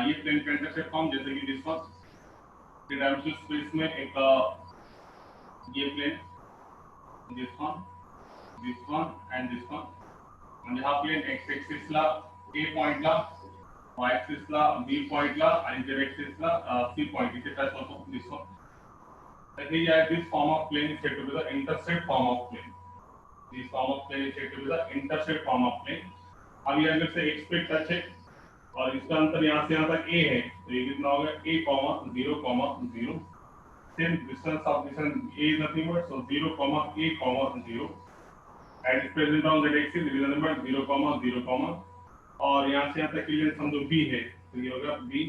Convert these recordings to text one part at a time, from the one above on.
ये प्लेन का intercept form जैसे कि this one, three dimensional space में एक ये plane, this one and this one, म्हणजे हा प्लेन एक्स एक्सिस ला ए पॉइंटला, वाय एक्सिस ला बी पॉइंटला आणि झेड एक्सिस ला सी पॉइंट इथे टच होतो दिस वन. तर हे आहे this form of plane is said to be the intercept form of plane. This form of plane is said to be the intercept form of plane. अब ये अगर से x पे टच है और इसका अंतर यहाँ से यहाँ तक a है, तो ये कितना होगा a comma 0, same distance of distance a is nothing but so 0, a, 0 and is present on z axis, it is nothing but 0, और यहाँ से यहाँ तक की लेंथ समझो b है, तो ये होगा b,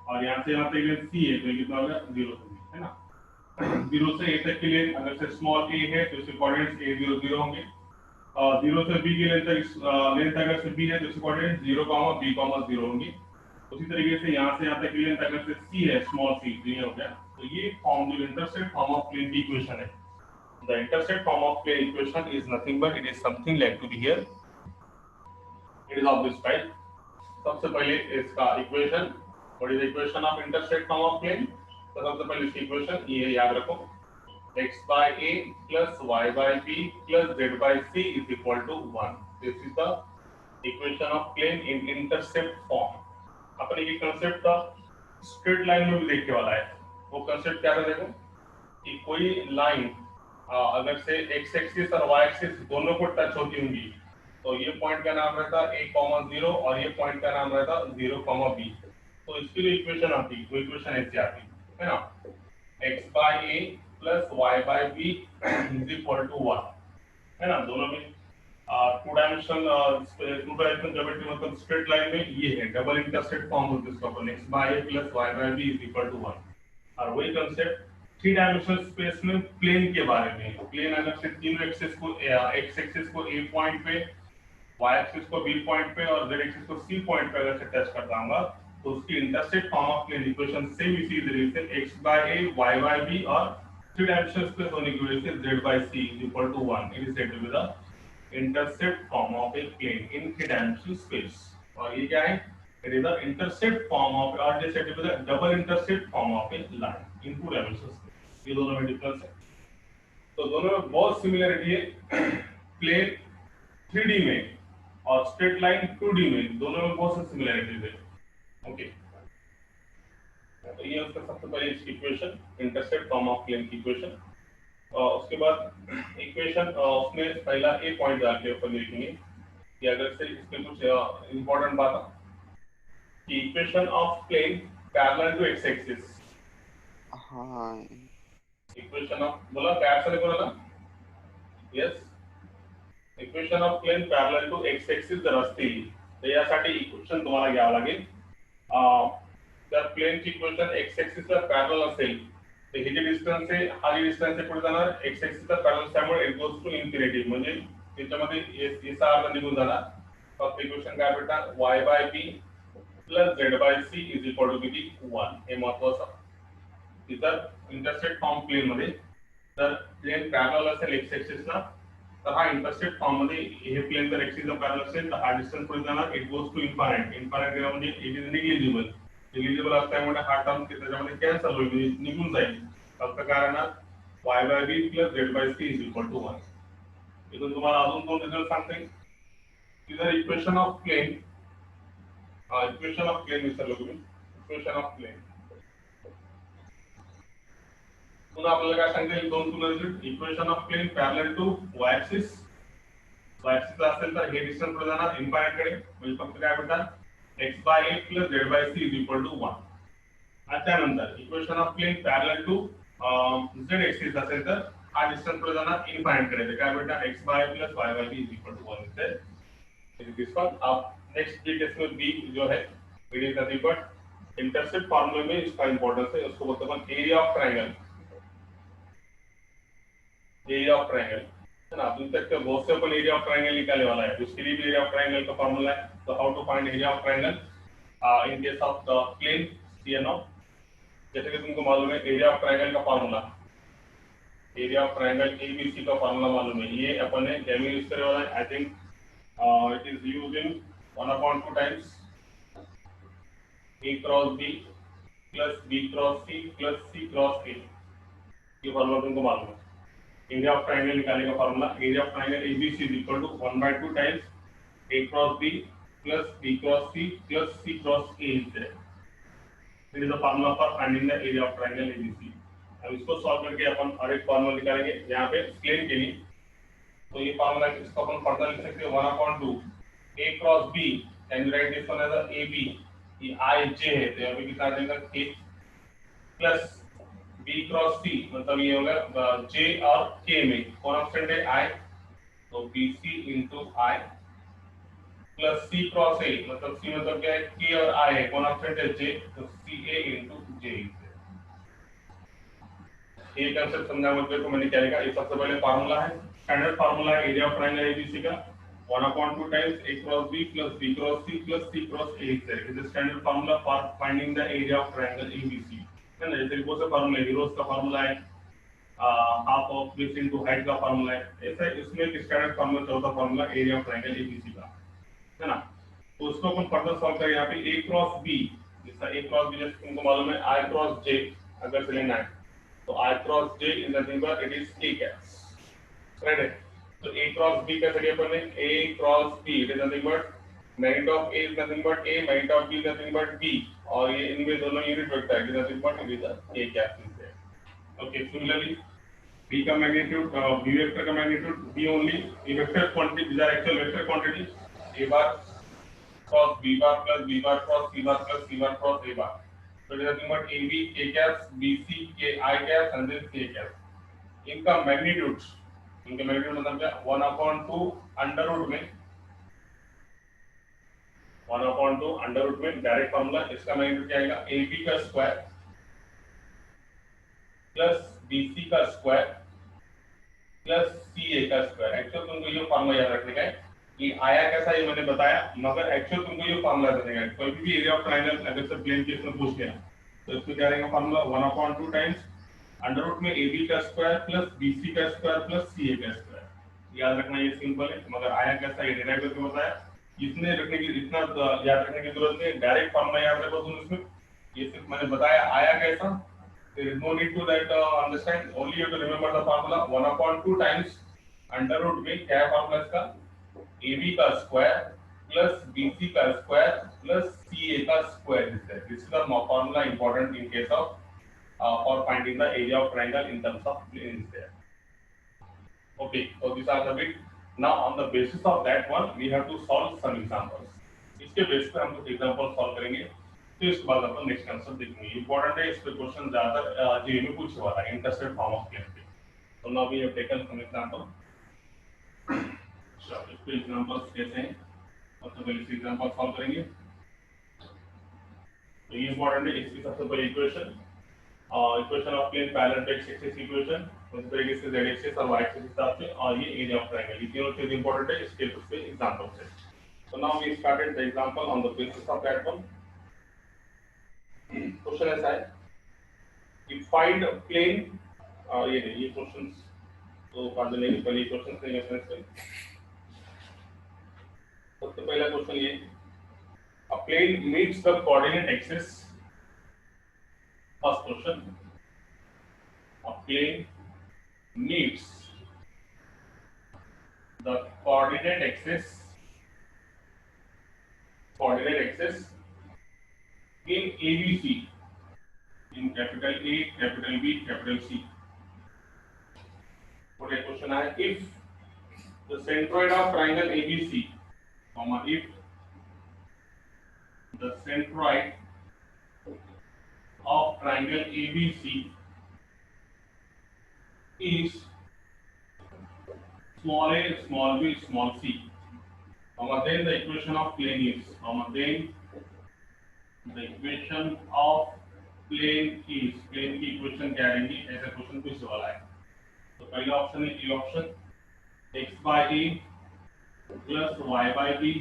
और यहाँ से यहाँ तक लेंथ c है, तो ये कितना होगा 0 से b, है ना. 0 से a तक की लेंथ अगर से स्मॉल a है तो इसके कोऑर्डिनेट्स a 0 0 होंगे, और 0 से b की लेंथ अगर से b है तो इसके कोऑर्डिनेट्स 0, b, 0 होंगी. उसी तरीके से यहाँ से यहाँ तक की लेंथ अगर से c है, स्मॉल c, तो ये हो गया. तो ये फॉर्म जो इंटरसेप्ट फॉर्म ऑफ प्लेन की इक्वेशन है. The intercept form of plane equation is nothing but it is something like to be here. It is of this type. सबसे पहले इसका equation, what is the equation of intercept form of plane? तो सबसे पहले इसकी equation ये याद रखो, x by a plus y by b plus z by c is equal to 1. This is the equation of plane in intercept form. अपने ये concept का स्ट्रेट लाइन में भी देखने वाला है. वो कंसेप्ट क्या था देखो, कि कोई लाइन अगर से x एक्सिस और y एक्सिस दोनों को टच होती होंगी, तो ये पॉइंट का नाम रहता a, 0 और ये पॉइंट का नाम रहता 0, b. तो इसकी जो इक्वेशन आती वो इक्वेशन ऐसे आती है ना, x by a plus y by b is equal to 1, है ना. दोनों में टू डायमेंशनल ज्योमेट्री मतलब स्ट्रेट लाइन में ये है डबल इंटरसेप्ट फॉर्म होता है इसका, अपन x by a plus y by b is equal to 1. और वही कंसेप्ट थ्री डायमेंशनल स्पेस में प्लेन के बारे में. प्लेन अगर से तीनों एक्सिस को एक्स एक्सिस को ए पॉइंट पे, वाई एक्सिस को बी पॉइंट पे और जेड एक्सिस को सी पॉइंट पे अगर से टच करता हूंगा, तो उसकी intercept form of plane equation same इसी तरीके से x by a, y by b और थ्री डायमेंशनल स्पेस होने की वजह से z by c is equal to 1. It is said to be the intercept form of a plane in three dimensional space. और ये क्या है, it is the intercept form of, or they said it is the double intercept form of a line in two dimensions. ये दोनों में difference है. तो दोनों में बहुत सिमिलरिटी है. प्लेन 3D में और स्ट्रेट लाइन 2D में, दोनों में बहुत सी सिमिलरिटीज है. ओके, तो ये उसका सबसे पहले इसकी equation, intercept form of plane की इक्वेशन. और उसके बाद इक्वेशन उसमें पहला ए पॉइंट डाल के अपन लिखेंगे कि अगर से इसमें कुछ इंपॉर्टेंट बात है कि equation of plane parallel to x axis. हाँ इक्वेशन ऑफ बोला पैरेलल बोला ना, yes. Equation of plane parallel to x axis जर असतील तर यासाठी इक्वेशन तुम्हाला घ्यावं लागेल. जर प्लेनची इक्वेशन एक्स एक्सिसला पॅरलल असेल तर हे जे डिस्टन्स आहे, हा जे डिस्टन्स आहे पुढे जाणार एक्स एक्सिसला पॅरलल, त्यामुळे इट गोज टू इन्फिनिटी, म्हणजे त्याच्यामध्ये याचा अर्थ निघून जाणार. फक्त इक्वेशन काय भेटणार, y by b plus z by c is equal to किती 1. हे महत्त्वाचं. इतर इंटरसेप्ट फॉर्म प्लेन मध्ये जर प्लेन पॅरलल असेल एक्स एक्सिसला, तर हा इंटरसेप्ट फॉर्म मध्ये हे प्लेन जर एक्सिसला पॅरलल असेल तर हा डिस्टन्स पुढे जाणार, it goes to infinite. Infinite म्हणजे इट इज निग्लिजिबल. निग्लिजिबल असल्यामुळे हा टर्म त्याच्यामध्ये कॅन्सल होईल, म्हणजे निघून जाईल. फक्त कारण y by b plus z by c is equal to 1. इथून तुम्हाला अजून दोन रिझल्ट सांगते. इधर equation of plane, equation of plane विसरलो तुम्ही. इक्वेशन ऑफ प्लेन पुन्हा आपल्याला काय सांगेल, दोन तुला result. Equation of plane parallel to y axis. y axis असेल तर हे डिस्टन्स पुढे जाणार इन्फायनाइट कडे, म्हणजे फक्त काय भेटणार x by a plus z by c is equal to 1. आणि त्यानंतर equation of plane parallel to z axis असेल तर हा डिस्टन्स पुढे जाणार इन्फायनाइट कडे, तर काय भेटणार x by a plus y by b is equal to 1 is this one. अब नेक्स्ट बी डेसिमल बी जो है, it is nothing but intercept फॉर्मूले में इसका इंपॉर्टेंस है. उसको बोलते हैं area of triangle. Area of triangle है ना. अभी तक तो बहुत से अपन एरिया ऑफ ट्रायंगल निकालने वाला है, उसके लिए भी एरिया ऑफ ट्रायंगल का फॉर्मूला है. तो how to find area of triangle in case of the plane see and of. जैसे कि तुमको मालूम है एरिया ऑफ ट्रायंगल का formula, area of triangle ABC का फॉर्मूला मालूम है. ये अपन ने कैसे यूज करे वाला है, I think it is used in 1/2 times. A cross b plus b cross c cross a, ये फॉर्मूला तुमको मालूम है। एरिया ऑफ ट्राइंगल निकालने का formula, area of triangle ABC is equal to 1/2 times a cross b plus b cross c cross a is there. It is the formula for finding the area of triangle ABC. अब इसको solve करके अपन और एक formula निकालेंगे यहाँ पे plane के लिए। तो ये फॉर्मूला इसको अपन फर्दर लिख सकते हैं 1/2 a cross b, can you write this one as ab, ये i j है तो यहाँ पे कितना आ जाएगा k plus b cross c, मतलब ये होगा j और k में कांस्टेंट है i, तो bc into i plus c cross a, मतलब c मतलब क्या है k और i है, कांस्टेंट है j, तो ca into j। ये कंसेप्ट समझा मुझे को मैंने क्या लिखा, ये सबसे पहले फार्मूला है, स्टैंडर्ड फार्मूला है एरिया ऑफ ट्रायंगल एबीसी का 1/2 times a cross b plus b cross c cross a is the standard formula for finding the area of triangle ABC है ना। जैसे कौन सा फार्मूला है, हीरोज का फार्मूला है, half of base into height का फार्मूला है, ऐसा इसमें एक स्टैंडर्ड फार्मूला चौथा formula area of triangle ABC का है ना। तो उसको अपन फर्दर सॉल्व करें, यहाँ पे a क्रॉस b, जैसा a क्रॉस b जैसे तुमको मालूम है i क्रॉस j अगर से लेना है तो I cross J is nothing but it is K cap, right है। तो A cross B कैसे लिया अपन ने, A cross B it is nothing but magnitude of A is nothing but A, magnitude of B is nothing but B, और ये इनमें दोनों unit vector है, it is nothing but it is a K cap is there। Okay, similarly B का magnitude B vector का magnitude B only, ये vector quantity these are actual vector quantities, A bar cross B bar plus B bar cross C bar plus C bar cross A bar, so it is nothing but AB K caps, BC K I caps and then K caps। इनका magnitude, इनका magnitude मतलब क्या 1/2 under root में 1/2 under root में direct formula, इसका magnitude क्या आएगा AB का स्क्वायर प्लस BC का स्क्वायर प्लस CA का स्क्वायर। एक्चुअल तुमको ये फार्मूला याद रखने का है कि आया कैसा ये मैंने बताया, मगर एक्चुअल तुमको ये फार्मूला देगा कोई भी एरिया ऑफ ट्रायंगल अगर से प्लेन केस में पूछ लिया तो इसको क्या रहेगा फार्मूला 1/2 टाइम्स अंडर रूट में AB का स्क्वायर प्लस BC का स्क्वायर प्लस CA का स्क्वायर। याद रखना ये सिंपल है, मगर आया कैसा ये डिराइव करके बताया, इसने रखने की इतना याद रखने की जरूरत नहीं, डायरेक्ट फार्मूला याद रखो तुम इसमें, ये सिर्फ मैंने बताया आया कैसा, there is no need to that understand, only you have to remember the formula 1/2 times under root में क्या है फार्मूला इसका AB का स्क्वायर प्लस BC का स्क्वायर प्लस CA का square. This is the formula important in case of for finding the area of triangle in terms of planes there। Okay, so these are the bit। Now on the basis of that one we have to solve some examples। इसके base पे हम कुछ example solve करेंगे, तो इसके बाद अपन next concept देखेंगे। Important है, इस पे क्वेश्चन ज्यादातर जेईई में पूछने वाला है इंटरेस्टेड फॉर्म ऑफ प्लेन पे। तो now we have taken some example. चलो इस पे एग्जांपल्स कैसे हैं, सबसे पहले इस एग्जांपल सॉल्व करेंगे। तो ये इंपॉर्टेंट है, इसकी सबसे पहले equation equation of plane parallel to x axis equation, उस तरीके से z एक्सिस और y एक्सिस के हिसाब से, और ये एरिया ऑफ ट्रायंगल, ये तीनों चीज इंपॉर्टेंट है, इसके उस पे एग्जांपल्स है। So now we started the example on the basis of that one. Question ऐसा है कि फाइंड प्लेन, ये क्वेश्चंस तो पढ़ लेंगे, पहले क्वेश्चंस लेंगे फ्रेंड्स पे। सबसे पहला क्वेश्चन ये, a plane meets the coordinate axis. First question, a plane meets the coordinate axis in ABC, in capital A, capital B, capital C। What a question है, if the centroid of triangle ABC, if the centroid of triangle ABC is small a, small b, small c, then the equation of plane is, then the equation of plane is, plane की equation क्या रहेगी, ऐसा question पूछने वाला है। तो पहला option है A option, x by a plus y by b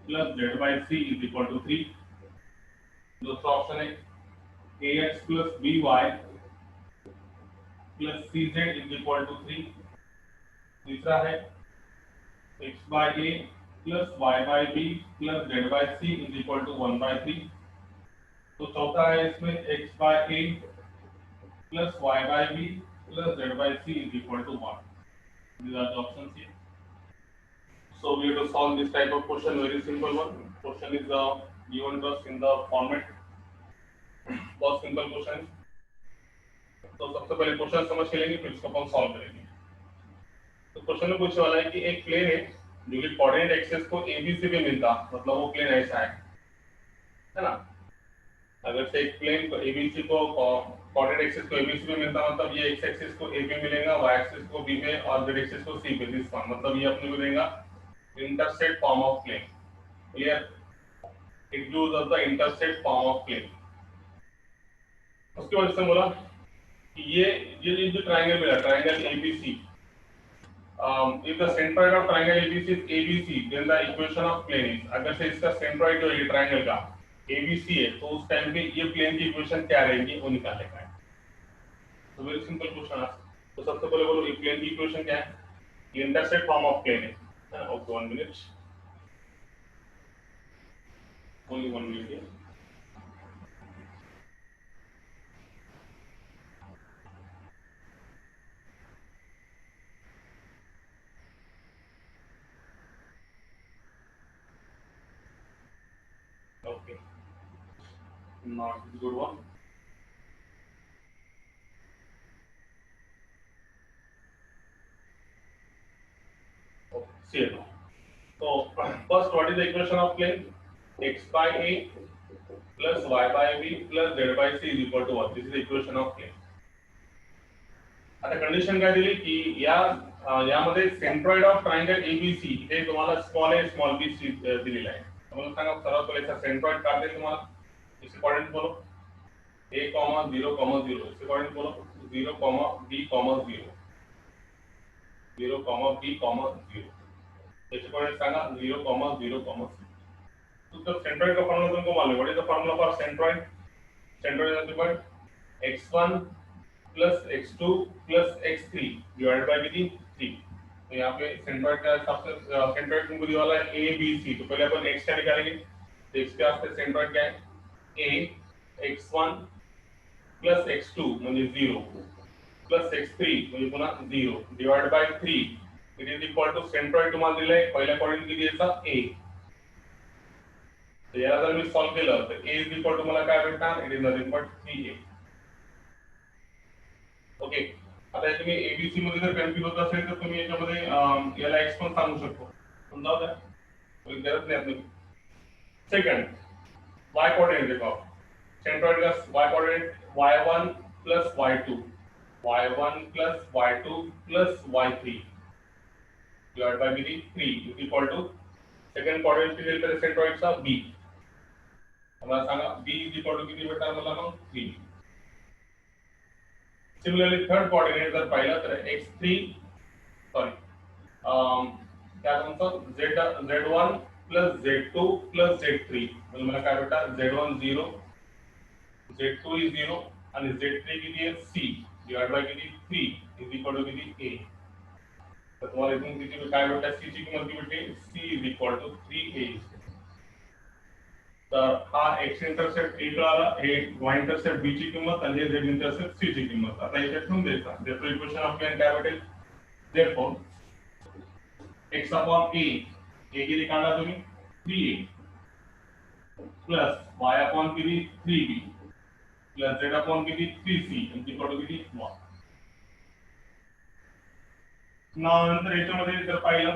plus z by c is equal to 3। दूसरा ऑप्शन है ax plus by plus cz is equal to 3। तीसरा है x by a plus y by b plus z by c is equal to 1/3। तो चौथा है इसमें x by a plus y by b plus z by c is equal to 1. These are the options here. So we have to solve this type of question. Very simple one. Question is given to us in the format. बहुत simple question है. तो सबसे पहले question समझ के लेंगे फिर इसको अपन सॉल्व करेंगे. तो क्वेश्चन में पूछने वाला है कि एक प्लेन है जो कि कोऑर्डिनेट एक्सिस को ABC पे मिलता, मतलब वो प्लेन ऐसा है ना. अगर से एक प्लेन को ABC को कोऑर्डिनेट एक्सिस को ABC पे मिलता, मतलब ये x एक्सिस को A पे मिलेगा, y एक्सिस को B पे और z एक्सिस को C पे. दिस वन मतलब ये अपने को देगा intersect form of plane. Clear? It gives us the intersect form of plane. उसके बाद इसने बोला कि ये जो ट्रायंगल मिला, triangle ABC, if the centroid of triangle ABC is ABC, then the equation of plane is, अगर से इसका सेंट्रॉइड जो ये ट्रायंगल का ABC है तो उस टाइम पे ये प्लेन की इक्वेशन क्या रहेगी वो निकालने का है. तो वेरी सिंपल क्वेश्चन है. तो सबसे पहले बोलो ये प्लेन की इक्वेशन क्या है. ये इंटरसेक्ट फॉर्म ऑफ प्लेन है. Okay, 1 minute, only 1 minute. Okay, not a good one. Okay, see it now. So first, what is the equation of plane? X by a plus y by b plus z by c is equal to 1. This is the equation of plane. आता condition काय दिली की यामध्ये centroid of triangle ABC हे तुम्हाला small a small b दिलेला आहे. तुम्हाला सांगा सर्वात पहिले याचा सेंट्रॉइड काढते तुम्हाला. इसके कोऑर्डिनेट बोलो a, 0, 0. इसके कोऑर्डिनेट बोलो 0, b, 0. 0, b, 0. इसके कोऑर्डिनेट सांगा 0, 0, 0. तो जब सेंट्रॉइड का फॉर्मूला तुमको मालूम है. What is the formula for centroid? Centroid is equal x1 plus x2 plus x3 divided by कितनी 3. तो यहाँ पे सेंट्रॉइड का सबसे सेंट्रॉइड तुमको दिया वाला है a b c. तो पहले अपन x का निकालेंगे. तो x के वास्ते सेंट्रॉइड क्या है? a x1 plus x2 म्हणजे 0 plus x3 म्हणजे पुन्हा 0 divided by 3. It is equal to centroid तुम्हाला दिलाय पहिल्या कोऑर्डिनेट किती याचा a. तो याला जर मी सॉल्व केलं तर a इज इक्वल टू मला काय भेटणार? It is nothing but 3a. Okay, आता तुम्ही ABC मध्ये जर कन्फ्यूज होत असेल तर तुम्ही याच्यामध्ये याला x पण सांगू शकतो. समजावं का? कोई गरज नाही आपली. सेकंड, y कोऑर्डिनेट देखो. सेंट्रॉइड का y coordinate y1 plus y2, y1 plus y2 plus y3 divided by 3 is equal to second coordinate दिलेला तर सेंट्रॉइडचा b. मला सांगा b is equal to किती भेटणार मला मग 3. Similarly, third coordinate जर पाहिला तर x3 सॉरी क्या म्हणतो z1 plus z2 plus z3 म्हणजे मला काय भेटणार? z1 0, z2 is 0 आणि z3 किती आहे c divided by किती 3 is equal to किती a. तर तुम्हाला इथून किती काय भेटणार? c ची किंमत किती भेटते? c is equal to 3a. तर हा x इंटरसेप्ट a कळाला, हे y इंटरसेप्ट b ची किंमत आणि हे z इंटरसेप्ट c ची किंमत. आता इथे ठेवून द्यायचा. देअरफॉर इक्वेशन ऑफ प्लेन काय भेटेल? देअरफॉर x अपॉन a किती काढला तुम्ही? 3a प्लस y अपॉन किती 3b प्लस z अपॉन किती 3c इक्वल टू किती 1. नाव नंतर याच्यामध्ये जर पाहिलं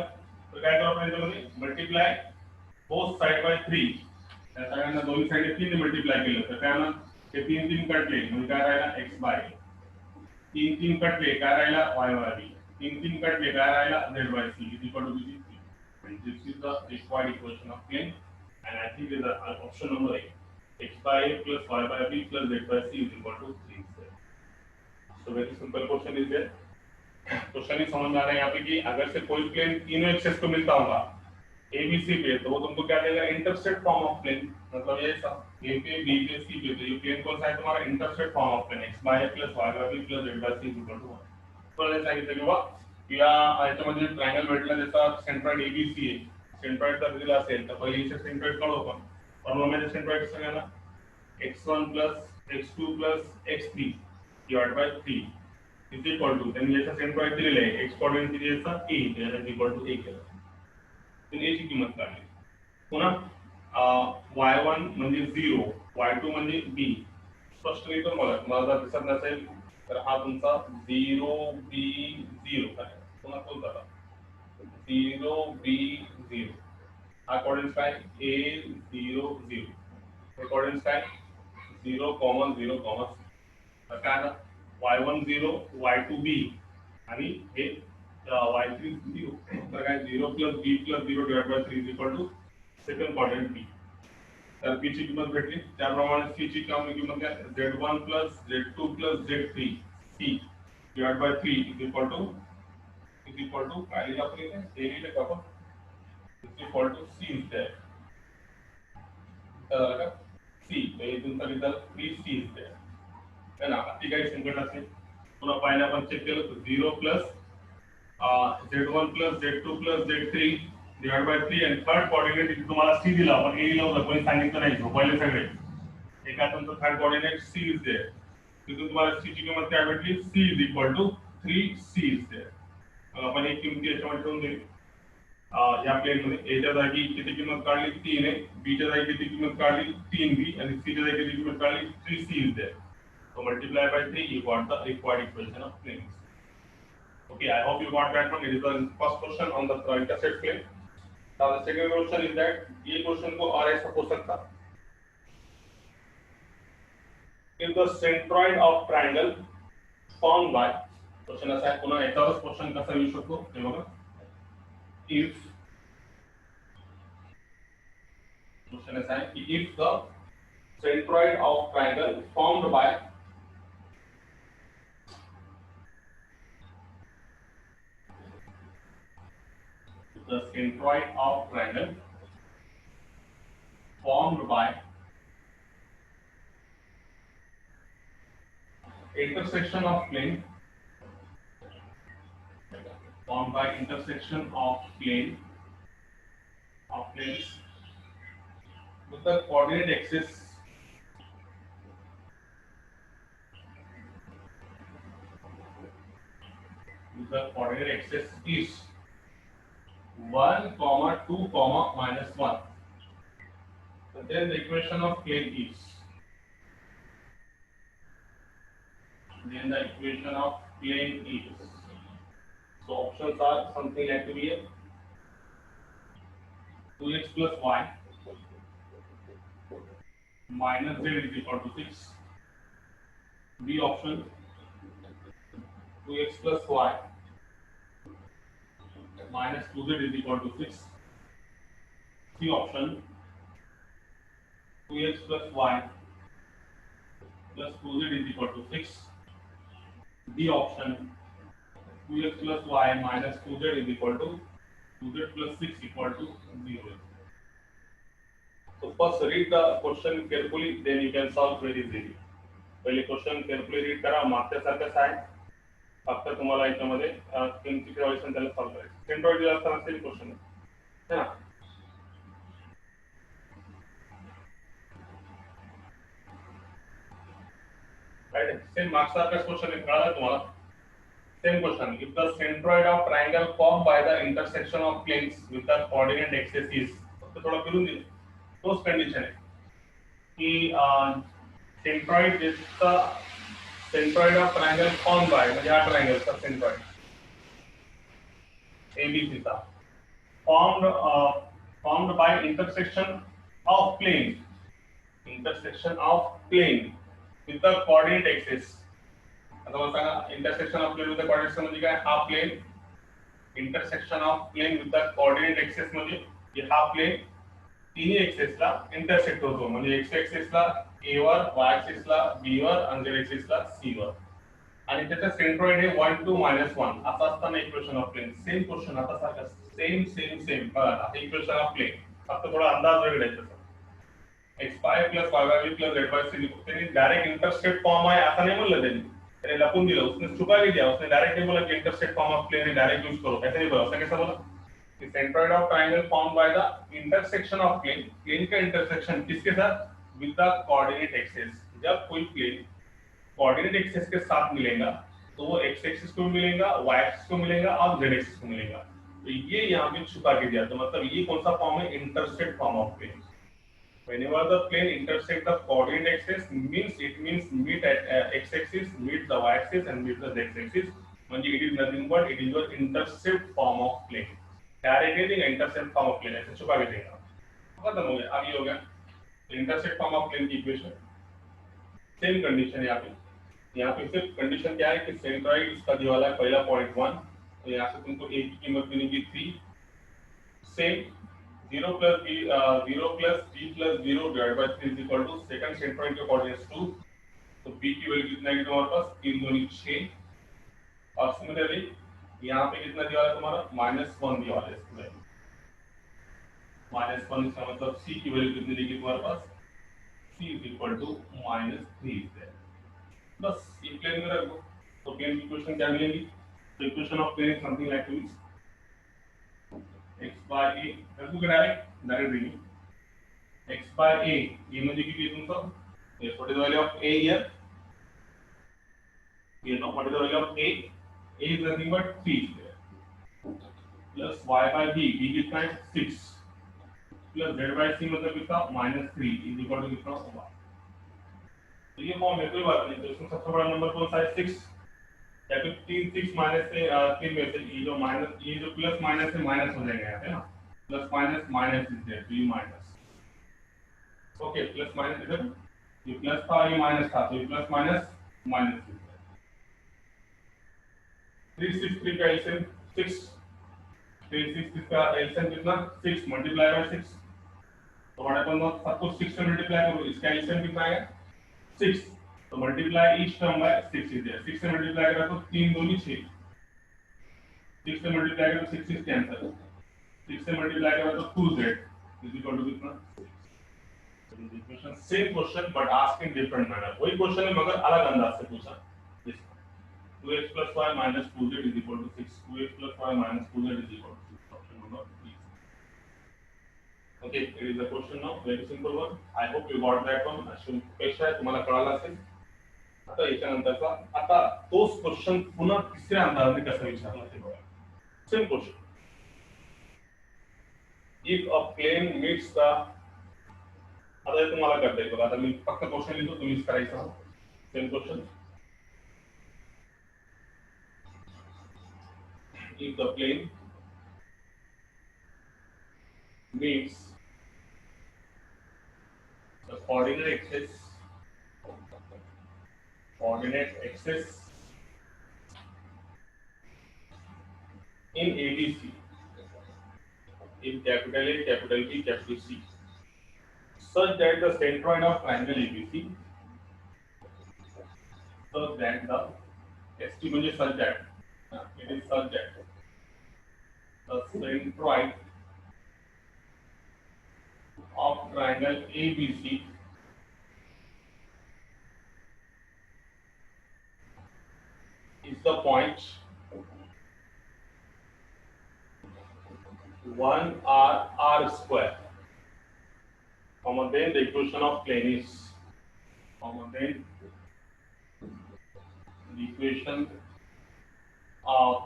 तर काय करू आपण? याच्यामध्ये मल्टिप्लाय बोथ साइड बाय 3. त्या सगळ्यांना दोन्ही साइड 3 ने मल्टिप्लाय केलं तर काय होणार? ते 3 3 कटले म्हणजे काय राहिला? x बाय 3 3 कटले काय राहिला? y बाय 3 3 कटले काय राहिला? z बाय c is equal to 3. And this is the required equation of plane, and I think is option number 8. X by a plus y by b plus z by c is equal to 3. So very simple question is there. Question ही समझ में आ रहा है यहाँ पे कि अगर से कोई प्लेन तीनों एक्सेस को मिलता होगा ABC पे तो वो तुमको क्या देगा? Intersect form of plane. मतलब ये सब A पे B पे C पे, तो ये प्लेन कौन सा है तुम्हारा? Intersect form of plane x by a plus y by b plus z by c is equal to 1. तो हे सांगितलं की बा या याच्यामध्ये ट्रायंगल भेटला त्याचा सेंट्रॉइड ABC आहे. सेंट्रॉइड जर दिला असेल तर पहिले इथे सेंट्रॉइड काढू आपण. फॉर्म्युला मध्ये सेंट्रॉइड सगळ्यांना x1 plus x2 plus x3 divided by 3 is equal to, then याचा सेंट्रॉइड दिलेला आहे, x कोऑर्डिनेट किती याचा a, त्याला इक्वल टू a केलं, तर a ची किंमत काढली. पुन्हा y1 म्हणजे 0, y2 म्हणजे b. स्पष्ट लिहितो मला जर दिसत नसेल तर हा तुमचा 0 b 0 काय, पुन्हा तोच झाला 0 b 0. हा कोऑर्डिनेट्स काय a 0 0, हे कोऑर्डिनेट्स काय 0, 0, तर काय आता y1 0, y2 b आणि हे y3 0, तर काय 0 plus b plus 0 divided by 3 is equal to second coordinate b. तर p ची किंमत भेटली. त्याप्रमाणे c ची किंमत काय z1 plus z2 plus z3 c divided by 3 is equal to काय लिहिलं आपण इथे, a लिहिलं का आपण, is equal to c is there. तर c हे तुमचा रिझल्ट 3c is there है ना. ती काही संकट नसेल. पुन्हा पाहिलं आपण चेक केलं तर 0 plus z1 plus z2 plus z3 divided by 3 and third coordinate इथे तुम्हाला c दिला, आपण a लिहिलं, कोणी सांगितलं नाही, झोपायले सगळे. एका तुमचं third coordinate c is there. तिथून तुम्हाला c ची किंमत काय भेटली, c is equal to 3c is there. आपण एक किंमत याच्यामध्ये ठेवून दिली. या प्लेन मध्ये a च्या जागी किती किंमत काढली 3 आहे, b च्या जागी किती किंमत काढली 3b आणि c च्या जागी किती किंमत काढली 3c is there. So multiply by 3 you got the required equation of planes. Okay, I hope you got that one. It is the first question on the intersect plane. Now the second question is that ये question को और ऐसा हो सकता, if the centroid of triangle formed by, question ऐसा है, पुन्हा याच्यावरच question कसा येऊ शकतो हे बघा. If question ऐसा है कि if the centroid of triangle formed by the centroid of triangle formed by intersection of plane of planes with the coordinate axis is 1, 2, -1. So then the equation of plane is, so options are something like to be 2x plus y minus z is equal to 6. B option 2x plus y minus 2z is equal to 6. C option 2x plus y plus 2z is equal to 6. D option 2x plus y minus 2z is equal to 2z plus 6 equal to 0. So first read the question carefully, then you can solve very easily. पहले question carefully read करा, मागच्यासारखंच आहे, फक्त तुम्हाला याच्यामध्ये किंमती ठेवायचं त्याला solve करायचं. सेंट्रॉइड दिला असताना सेम क्वेश्चन है ना. राइट, सेम मार्क्स सारखाच क्वेश्चन आहे, कळालं तुम्हाला. Same question, if the centroid of triangle form by the intersection of planes with the coordinate axis is, फक्त थोडं फिरून दिलं, तोच कंडिशन आहे की सेंट्रॉइड जिसका centroid of triangle form bye, म्हणजे हा ट्रायंगल चा सेंट्रॉइड ABC चा formed by intersection of plane with the coordinate axis. आता मला सांगा intersection of plane with the coordinate axis म्हणजे काय, हा plane, intersection of plane with the coordinate axis म्हणजे हा प्लेन तिन्ही एक्सिस ला इंटरसेक्ट होतो, म्हणजे x एक्सिस ला a वर, y एक्सिस ला b वर आणि z एक्सिस ला c वर, आणि त्याचा सेंट्रॉइड आहे 1, 2, -1 असा असताना equation of plane. Same question आता सारखा सेम बघा, आता इक्वेशन ऑफ प्लेन फक्त थोडा अंदाज वेगळा आहे त्याचा. x5 + y5 + z5 त्यांनी डायरेक्ट इंटरसेक्ट फॉर्म आहे असं नाही म्हणलं, त्याने लपून दिलं, उसने छुपा के दिया, उसने डायरेक्ट नहीं बोला कि इंटरसेक्ट फॉर्म ऑफ प्लेन है डायरेक्ट यूज करो, ऐसे नहीं बोला. उसने कैसा बोला कि centroid of triangle form by the intersection of plane, plane का इंटरसेक्शन किसके साथ, विद द कोऑर्डिनेट एक्सेस, जब कोई प्लेन कोऑर्डिनेट एक्सेस के साथ मिलेगा तो वो एक्स एक्सिस को मिलेगा, वाई एक्सिस को मिलेगा और जेड एक्सिस को मिलेगा। तो ये यहाँ पे छुपा के दिया, तो मतलब ये कौन सा फॉर्म है, intersect form of plane. Whenever the plane intersect the coordinate axis, means meet at x-axis, meet the y-axis, and meet the z-axis. म्हणजे it is nothing but it is your intercept form of plane. Directly the intercept form of plane ऐसे छुपा के देगा। खत्म हो गया, अब ये हो गया इंटरसेक्ट फॉर्म ऑफ प्लेन की इक्वेशन। सेम कंडीशन यहाँ पे सिर्फ कंडीशन क्या है कि सेंट्रॉइड इसका दिया वाला है पहला पॉइंट 1, तो यहाँ से तुमको a की कीमत मिलेगी 3। Same 0 plus b 0 plus b plus 0 divided by 3 is equal to second centroid के coordinates 2, तो b की वैल्यू कितना है तुम्हारे पास 3 दूनी 6, और सिमिलरली यहाँ पे कितना दिया है तुम्हारा -1 दिया है इसकी वैल्यू -1, इसका मतलब c की वैल्यू कितनी देगी तुम्हारे पास, c is equal to -3 is there। बस ये प्लेन में रख दो, तो प्लेन की इक्वेशन क्या मिलेगी, तो equation of plane is something like this x by a, रखो direct review x by a, ये म्हणजे किती आहे तुमचं, ये what is the value of a here, you know what is the value of a is nothing but 3 plus y by b कितना है 6 plus z by c मतलब कितना -3 is equal to कितना 1। तो ये फॉर्म है, कोई बात नहीं। तो इसमें सबसे बड़ा नंबर कौन सा है 6, या फिर 3 6 माइनस से 3 में से ये जो माइनस, ये जो प्लस माइनस से माइनस हो जाएगा यहाँ पे ना, plus minus minus is there, तो ये माइनस, ओके प्लस माइनस इधर, ये प्लस था ये माइनस था, तो ये plus minus minus is there. 3 6 3 का एलसीएम 6, 3 6 का एलसीएम कितना 6 मल्टीप्लाई बाय 6, तो व्हाट हैपन, सब कुछ 6 से मल्टीप्लाई करो, इसका एलसीएम कितना है 6, तो multiply each term by 6 is there. 6 से मल्टीप्लाई करा तो 3 दूनी 6, 6 से मल्टीप्लाई करा तो 6 6 कैंसिल, 6 से मल्टीप्लाई करा तो 2z इज इक्वल टू कितना 6। Equation same question but asked in different manner, वही क्वेश्चन है मगर अलग अंदाज से पूछा। 2x plus y minus 2z is equal to 6, 2x plus y minus 2z is equal to 6, option number B। Okay, it is a question now, very simple one. I hope you got that one. अपेक्षा आहे तुम्हाला कळालं असेल। आता याच्यानंतरचा आता तोच question पुन्हा तिसऱ्या अंदाजाने कसा विचारला ते बघा। Same question, if a plane meets the, आता हे तुम्हाला करता येईल बघा, आता मी फक्त क्वेश्चन लिहितो, तुम्हीच करायचं। Same question, if the plane meets the coordinate axis in ABC, in capital A, capital B, capital C, such that the centroid of triangle ABC, such that the ST म्हणजे such that, it is such that the centroid of triangle ABC is the point 1r square, comma then the equation of plane is, comma then the equation of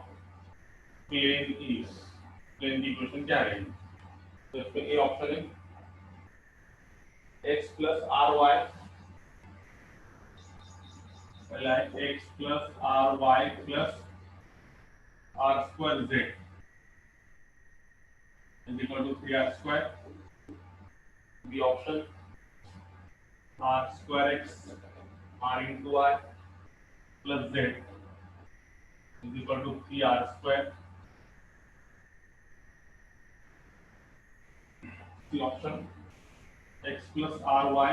plane is, plane की equation क्या है, तो इसमें A option है x plus ry, पहला है x plus ry plus r square z is equal to 3r square, b option r square x r into y plus z is equal to 3r square, the option x plus ry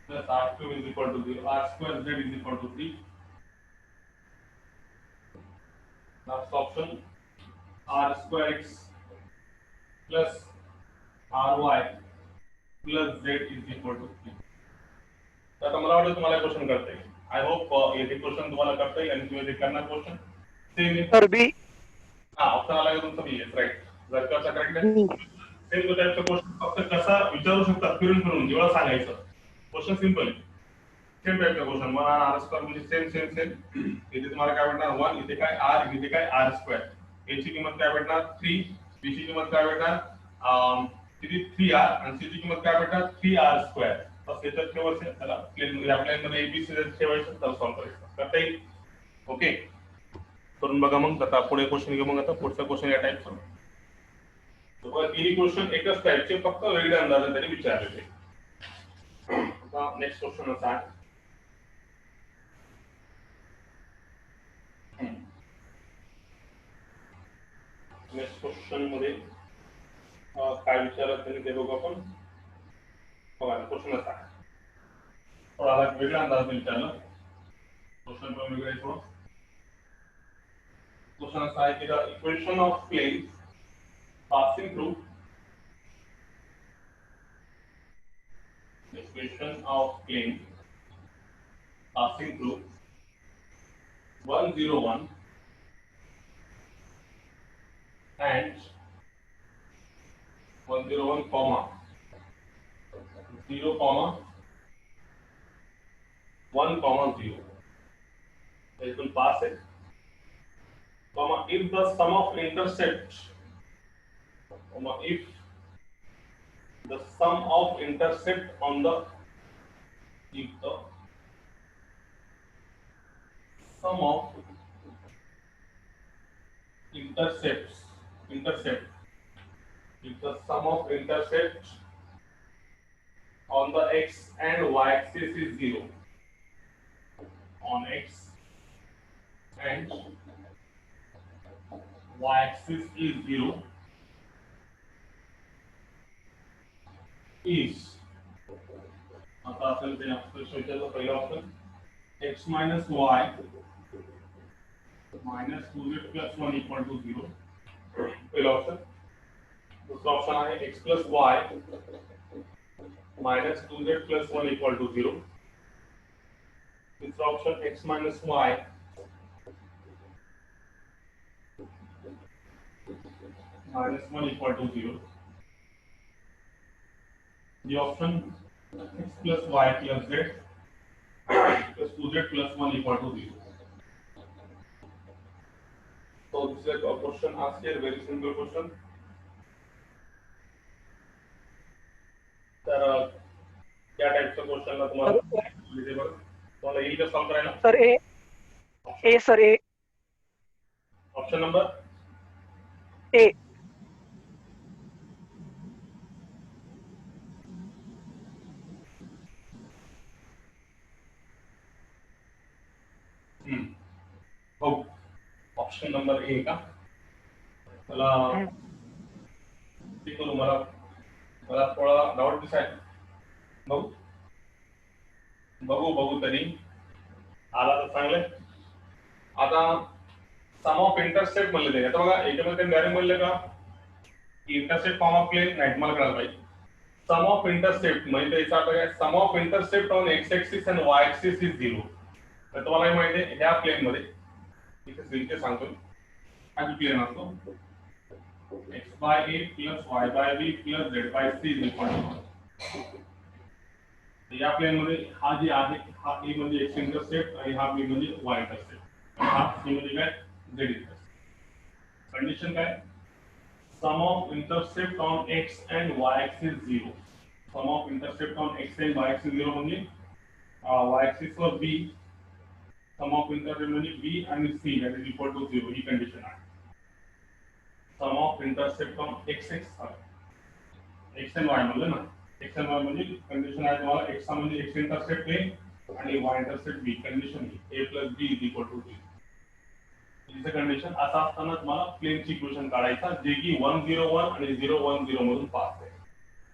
plus r cube is equal to 0, r square z is equal to 3, last option r square x plus ry plus z is equal to 3। तर मला वाटतं तुम्हाला question करता येईल, I hope ये question तुम्हाला करता येईल आणि तुम्ही ते करणार क्वेश्चन सेम सर बी, हां ऑप्शन आला का तुमचा बी, राइट, जर का करेक्ट आहे सेम टाईपचा क्वेश्चन फक्त कसा विचारू शकतात फिरून फिरून एवढं सांगायचं. क्वेश्चन सिंपल सेम टाईपचा क्वेश्चन 1 r स्क्वेअर म्हणजे सेम इथे तुम्हाला काय भेटणार 1 इथे काय r इथे काय r स्क्वेअर. याची किंमत काय भेटणार 3 b ची किंमत काय भेटणार किती 3r आणि c ची किंमत काय भेटणार 3r स्क्वेअर. बस याच्यात ठेवायचं त्याला प्लेन मध्ये आपल्या मध्ये abc ठेवायचं तर सॉल्व्ह करायचं करता येईल. ओके करून बघा मग आता पुढे क्वेश्चन घेऊ. मग आता पुढचा क्वेश्चन या टाईपचा तिन्ही क्वेश्चन एकच टाईपचे फक्त वेगळ्या अंदाजाने त्यांनी विचारलेले. आता नेक्स्ट क्वेश्चन असा आहे नेक्स्ट क्वेश्चन मध्ये काय विचारलं त्यांनी ते बघू आपण. बघा क्वेश्चन असा थोडा वेगळ्या अंदाजाने विचारलं. क्वेश्चन पण वेगळं आहे थोडं. क्वेश्चन असा आहे की the equation of plane passing through the equation of plane passing through 101 and 101 comma 0 comma 1 comma 0 it will pass it comma if the sum of intercept comma if the sum of intercept on the if the sum of intercept if the sum of intercept on the x and y axis is 0 on x and y axis is 0 is आता आपल्याला ते विचारलं पहिलं option x minus y minus 2z plus 1 equal to 0 पहिलं option. दूसरा option आहे x plus y minus 2z plus 1 equal to 0. तीसरा option x minus y minus 1 equal to 0. The option x plus y plus z plus 2z plus 1 equal to 0. So this is a question asked here, very simple question. तर क्या टाइपचा question ला तुम्हाला येईल का solve करायला? Sir A sir A option number A. हो option number A का? मला ठीक करू मला थोडा डाऊट दिसाय. बघू तरी आला तर चांगलं. आता सम ऑफ इंटरसेप्ट म्हणले ते आता बघा याच्यामध्ये ते डायरेक्ट म्हणले का की इंटरसेप्ट फॉर्म ऑफ प्लेन नाही मला कळायला पाहिजे. सम ऑफ इंटरसेप्ट म्हणजे याचा अर्थ काय sum of intercept on X axis आणि वाय ऍक्सिस इज 0. तर तुम्हाला माहिती आहे ह्या प्लेन मध्ये इथे सिंपल सांगतो हा प्लेन असतो x by a plus y by b plus z by c is equal to 1. या प्लेन मध्ये हा जे आहे हा a म्हणजे x इंटरसेप्ट आणि हा b म्हणजे y इंटरसेप्ट आणि हा c म्हणजे काय z इंटरसेप्ट. कंडिशन काय sum of intercept on x and y axis 0. Sum of intercept on x and y axis 0 म्हणजे y axis वर b सम ऑफ इंटरसेप्ट म्हणजे b आणि c that is equal to 0 ही condition आहे. Sum of intercept on x and y म्हणलं ना x and y म्हणजे condition आहे तुम्हाला x म्हणजे x इंटरसेप्ट a आणि y intercept b condition a plus b is equal to 0. इथे कंडिशन असा असताना तुम्हाला प्लेनची इक्वेशन काढायचा जे की 101 आणि 010 मधून पास आहे.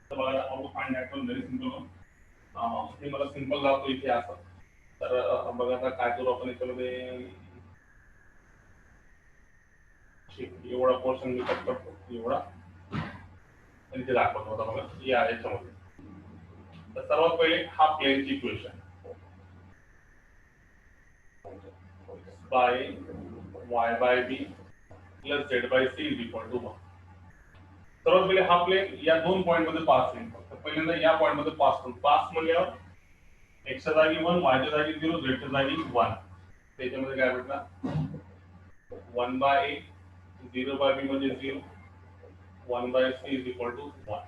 तर बघा how to find that one very simple. हे मला सिंपल दाखवतो इथे असं. तर बघा आता काय करू आपण याच्यामध्ये एवढा पोर्शन मी कट करतो एवढा आणि ते दाखवतो. आता बघा या याच्यामध्ये तर सर्वात पहिले हा प्लेनची equation by y by b plus z by c is equal to 1. सर्वात पहिले हा प्लेन या दोन पॉइंट मध्ये पास होईल. फक्त पहिल्यांदा या पॉइंट मध्ये पास होईल. पास म्हणल्यावर x च्या जागी 1, y च्या जागी 0, z च्या जागी 1. त्याच्यामध्ये काय भेटणार 1 by a, 0 by b म्हणजे 0, 1 by c is equal to 1.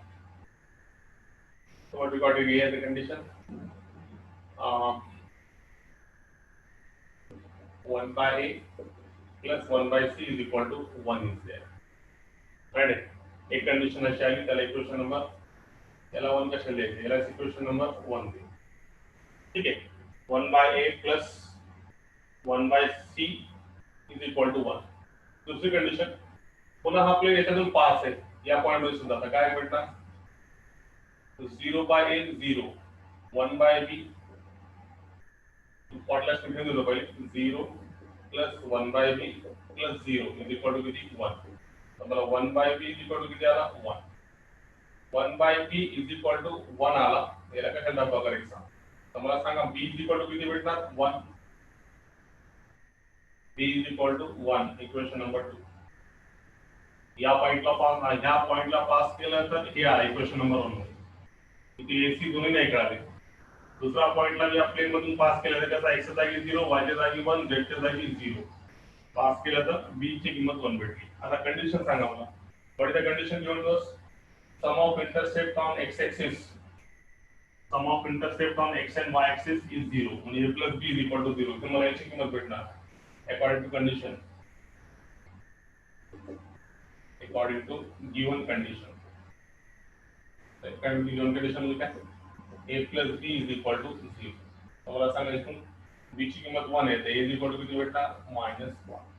So what we got here the condition, 1 by a plus 1 by c is equal to 1 is there. Right? एक कंडिशन अशी आली, त्याला इक्वेशन नंबर, त्याला 1 कशाला द्यायचं, याला इक्वेशन नंबर 1 दे. ठीक आहे. 1 by a plus 1 by c is equal to 1. दुसरी कंडिशन, पुन्हा हा प्लेन याच्यातून पास आहे, या पॉइंट मध्ये सुद्धा. आता काय भेटणार, 0 by a 0, 1 by b, पॉटला statement दिलं पहिले, 0 plus 1 by b plus 0 is equal to किती 1. तर 1 by b is equal to किती आला 1. 1 by b is equal to 1 आला, याला कशाला डबा करायचा. तर मला सांगा b is equal to किती भेटणार 1. b is equal to 1, equation number 2. या पॉइंटला पास, ह्या पॉइंटला पास केलं तर हे आला इक्वेशन नंबर 1 मध्ये. इथे ac दोन्ही नाही कळाले. दुसरा पॉइंटला या प्लेन मधून पास केलं तर त्याचा x च्या जागी 0, y च्या जागी 1, z च्या जागी 0. पास केलं तर b ची किंमत 1 भेटली. आता कंडिशन सांगा मला. What is the condition given to us? Sum of intercept on x axis, sum of intercept on x and y axis is 0, म्हणजे a plus b is equal to 0. तर मला याची किंमत भेटणार according to condition, according to given condition. According to given condition म्हणजे काय, a plus b is equal to 0. तर मला सांगा इथून b ची किंमत 1 आहे, तर a is equal to किती भेटणार -1.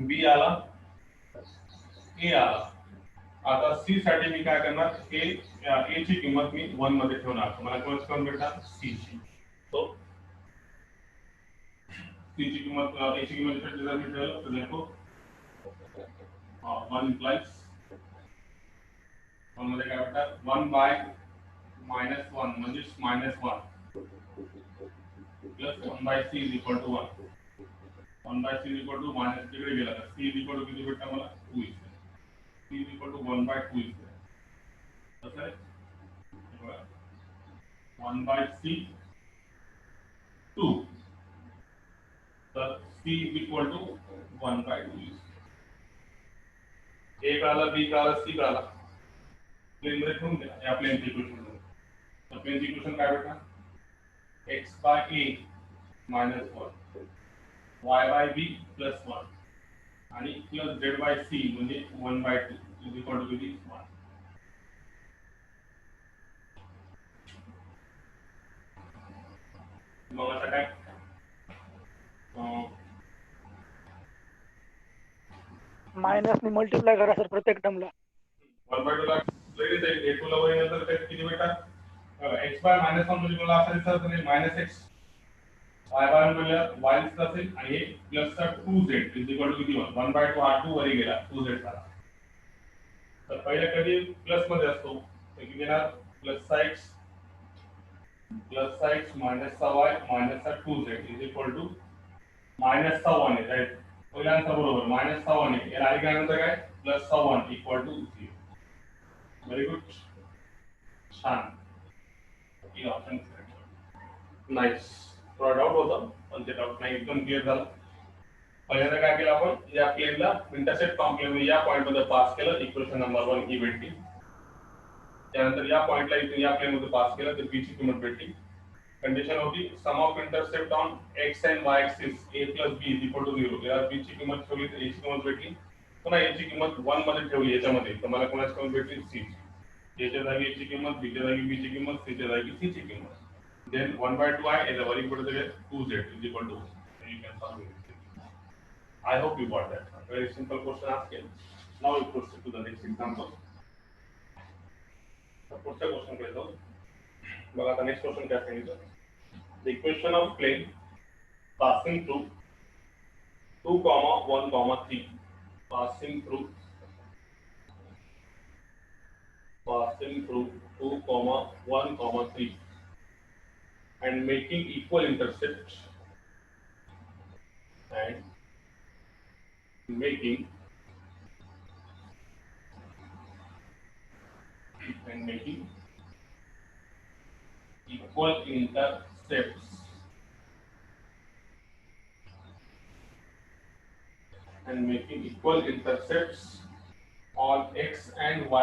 b आला, a आला. आता c साठी मी काय करणार, a ची किंमत मी 1 मध्ये ठेवणार. मला कोण भेटणार c ची. तो c ची किंमत, a ची किंमत जर मी ठेवलं तर देखो 1 implies 1 मध्ये काय भेटणार 1 by -1 म्हणजे -1 plus 1 by c is equal to 1. 1 by c is equal to minus तिकडे गेला तर c is equal to किती भेटणार मला 2 is there. c is equal to 1 by 2 is there. कसं आहे 1 by c 2, तर c is equal to 1 by 2 is there. a कळाला, b कळाला, c कळाला. प्लेन मध्ये ठेवून द्या या प्लेन ची इक्वेशन. तर प्लेन ची इक्वेशन काय भेटणार, x by a minus 1, y by b plus 1 आणि plus z by c म्हणजे 1 by 2 is equal to 1. मग आता काय, मायनस ने मल्टिप्लाय करा सर प्रत्येक टर्मला. 1 by 2 ला लगेच a2 ला वरील तर किती भेटणार, x by -1 म्हणजे मला असं दिसतं तर -x, y by 1 म्हणजे y दिसत असेल आणि हे प्लस चा 2z is equal to किती 1 by 2 हा 2 वरी गेला 2z झाला. तर पहिला कधी प्लस मध्ये असतो तर किती येणार प्लस चा x मायनस चा y मायनस चा 2z is equal to minus चा 1 आहे. राईट, पहिला आन्सर बरोबर, मायनस चा 1 आहे. याला आधी काय नंतर काय प्लस चा 1 इक्वल टू 0. व्हेरी गुड, छान. ही ऑप्शन नाईस. थोडा डाऊट होता पण ते डाऊट नाही, एकदम क्लिअर झालं. पहिल्यांदा काय केलं आपण, या प्लेनला इंटरसेप्ट कॉम्प्लेमेंट या पॉइंट मध्ये पास केलं, इक्वेशन नंबर 1 ही भेटली. त्यानंतर या पॉइंटला इथून या प्लेन मध्ये पास केलं तर b ची किंमत भेटली. कंडिशन होती sum of intercept on x and y axis a plus b is equal to 0. या b ची किंमत ठेवली तर a ची किंमत भेटली. पुन्हा a ची किंमत 1 मध्ये ठेवली याच्यामध्ये, तर मला कोणाची किंमत भेटली c ची. a च्या जागी a ची किंमत, b च्या जागी b ची किंमत, c च्या जागी c ची किंमत. Then 1 by 2i is a very good 2z is equal to 1. You can solve it. I hope you got that. Very simple question asked. Now we proceed to the next example. पुढच्या question कडे जाऊ. बघा आता next question काय सांगितलं, the equation of plane passing through 2, 1, 3, passing through 2, 1, 3 and making equal intercepts and making and making equal intercepts on x and y